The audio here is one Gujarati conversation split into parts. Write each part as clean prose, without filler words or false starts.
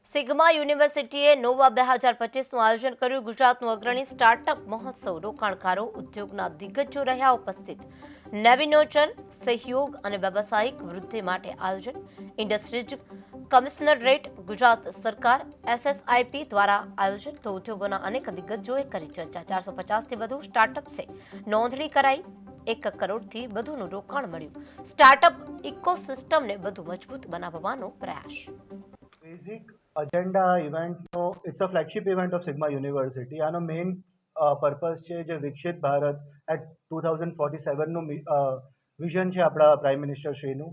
સિગ્મા યુનિવર્સિટીએ નોવા 2025નું આયોજન કર્યું. ગુજરાતનું અગ્રણી સ્ટાર્ટઅપ મહોત્સવ, રોકાણકારો, ઉદ્યોગના દિગ્ગજો રહ્યા ઉપસ્થિત. નવીનોચન, સહયોગ અને વ્યવસાયિક વૃદ્ધિ માટે આયોજન. ઇન્ડસ્ટ્રીઝ કમિશનરેટ, ગુજરાત સરકાર, SSIP દ્વારા આયોજન. તો ઉદ્યોગોના અનેક દિગ્ગજોએ કરી ચર્ચા. 450થી વધુ સ્ટાર્ટઅપ્સે નોંધણી કરાઈ. 1 કરોડથી વધુનું રોકાણ મળ્યું. સ્ટાર્ટઅપ ઇકોસિસ્ટમને વધુ મજબૂત બનાવવાનો પ્રયાસ. બેઝિક અજેન્ડા ઇવેન્ટનો it's a flagship event of Sigma University. આનો મેઇન પર્પઝ છે જે વિકસિત ભારત એટ 2047નું વિઝન છે આપણા પ્રાઇમ મિનિસ્ટર શ્રીનું.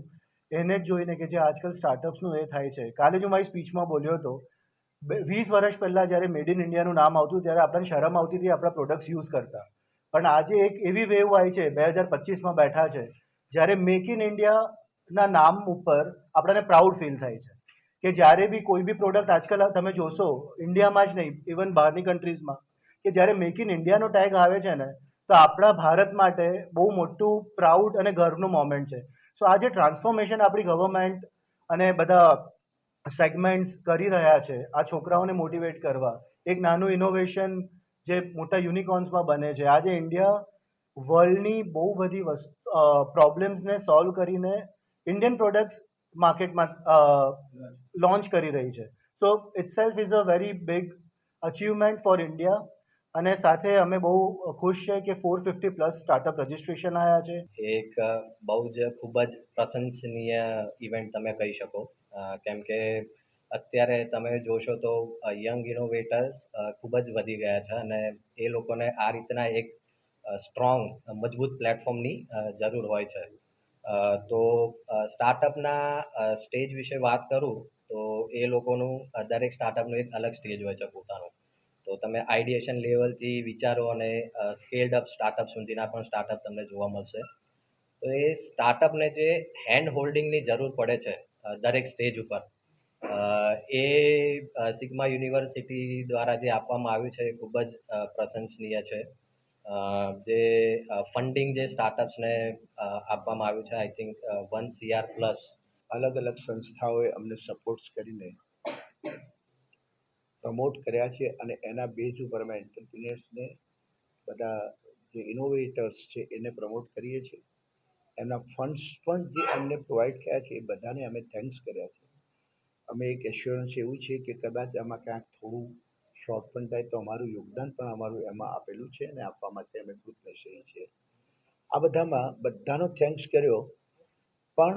એને જ જોઈને કે જે આજકાલ સ્ટાર્ટઅપ્સનું એ થાય છે. કાલે જો મારી સ્પીચમાં બોલ્યો હતો, 20 વર્ષ પહેલાં જ્યારે મેડ ઇન ઇન્ડિયાનું નામ આવતું ત્યારે આપણને શરમ આવતી હતી આપણા પ્રોડક્ટ્સ યુઝ કરતા. પણ આજે એક એવી વેવ આવી છે, 2025માં બેઠા છે, જ્યારે મેક ઇન ઇન્ડિયાના નામ ઉપર આપણને પ્રાઉડ ફીલ થાય છે કે જ્યારે બી કોઈ બી પ્રોડક્ટ આજકાલ તમે જોશો, ઇન્ડિયામાં જ નહીં, ઇવન બહારની કન્ટ્રીઝમાં, કે જ્યારે મેક ઇન ઇન્ડિયાનો ટેગ આવે છે ને, તો આપણા ભારત માટે બહુ મોટું પ્રાઉડ અને ગર્વનું મોમેન્ટ છે. સો આ જે ટ્રાન્સફોર્મેશન આપણી ગવર્મેન્ટ અને બધા સેગમેન્ટ્સ કરી રહ્યા છે, આ છોકરાઓને મોટિવેટ કરવા, એક નાનું ઇનોવેશન જે મોટા યુનિકોર્ન્સમાં બને છે. આજે ઇન્ડિયા વર્લ્ડની બહુ બધી પ્રોબ્લેમ્સને સોલ્વ કરીને ઇન્ડિયન પ્રોડક્ટ્સ માર્કેટમાં લોન્ચ કરી રહી છે. So itself is a very big achievement for India. અને સાથે અમે બહુ ખુશ છે કે 450+ સ્ટાર્ટઅપ રજિસ્ટ્રેશન આવ્યા છે. એક બહુ જ ખૂબ જ પ્રશંસનીય ઇવેન્ટ તમે કહી શકો, કેમ કે અત્યારે તમે જોશો તો યંગ ઇનોવેટર્સ ખૂબ જ વધી ગયા છે અને એ લોકોને આ રીતના એક સ્ટ્રોંગ મજબૂત પ્લેટફોર્મની જરૂર હોય છે. તો સ્ટાર્ટઅપના સ્ટેજ વિશે વાત કરું તો એ લોકોનું દરેક સ્ટાર્ટઅપનું એક અલગ સ્ટેજ હોય છે પોતાનું. તો તમે આઈડિયેશન લેવલથી વિચારો અને સ્કેલ્ડ અપ સ્ટાર્ટઅપ સુધીના પણ સ્ટાર્ટઅપ તમને જોવા મળશે. તો એ સ્ટાર્ટઅપને જે હેન્ડ હોલ્ડિંગની જરૂર પડે છે દરેક સ્ટેજ ઉપર, એ સિગ્મા યુનિવર્સિટી દ્વારા જે આપવામાં આવ્યું છે એ ખૂબ જ પ્રશંસનીય છે. જે ફંડિંગ જે સ્ટાર્ટઅપ્સને આપવામાં આવ્યું છે, આઈ થિંક 1 CR+. અલગ અલગ સંસ્થાઓએ અમને સપોર્ટ્સ કરીને પ્રમોટ કર્યા છે અને એના બેઝ ઉપર અમે એન્ટરપ્રિન્યોર્સને, બધા જે ઇનોવેટર્સ છે એને પ્રમોટ કરીએ છીએ. એના ફંડ્સ પણ જે અમને પ્રોવાઈડ કર્યા છે એ બધાને અમે થેન્ક્સ કર્યા છે. અમે એક એશ્યોરન્સ એવું છે કે કદાચ આમાં ક્યાંક થોડું શોર્ટ પણ થાય તો અમારું યોગદાન પણ અમારું એમાં આપેલું છે અને આપવા માટે અમે કૃતજ્ઞ છીએ. આ બધામાં બધાનો થેન્ક્સ કર્યો, પણ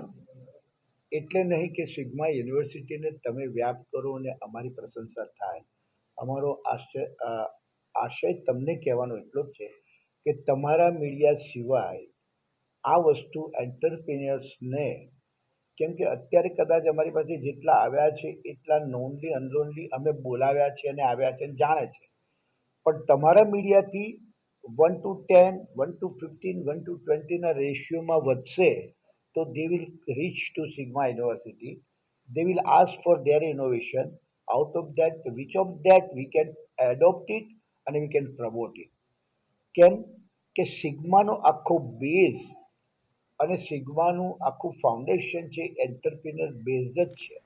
એટલે નહીં કે સિગ્મા યુનિવર્સિટીને તમે વ્યાપ કરો અને અમારી પ્રશંસા થાય. અમારો આશય તમને કહેવાનો એટલો જ છે કે તમારા મીડિયા સિવાય આ વસ્તુ એન્ટરપ્રિન્યોર્સને, કેમ કે અત્યારે કદાચ અમારી પાસે જેટલા આવ્યા છે એટલા નોનલી અનનોનલી અમે બોલાવ્યા છે અને આવ્યા છે અને જાણે છે, પણ તમારા મીડિયાથી 1 to 10, 1 to 15, 1 to 20ના રેશિયોમાં વધશે તો they will reach to Sigma University. They will ask for their innovation. Out of that, which of that we can adopt it and we can promote it. કેમ કે સિગ્માનો આખો બેઝ અને સિગ્માનું આખું ફાઉન્ડેશન છે એન્ટરપ્રિનર બેઝ જ છે.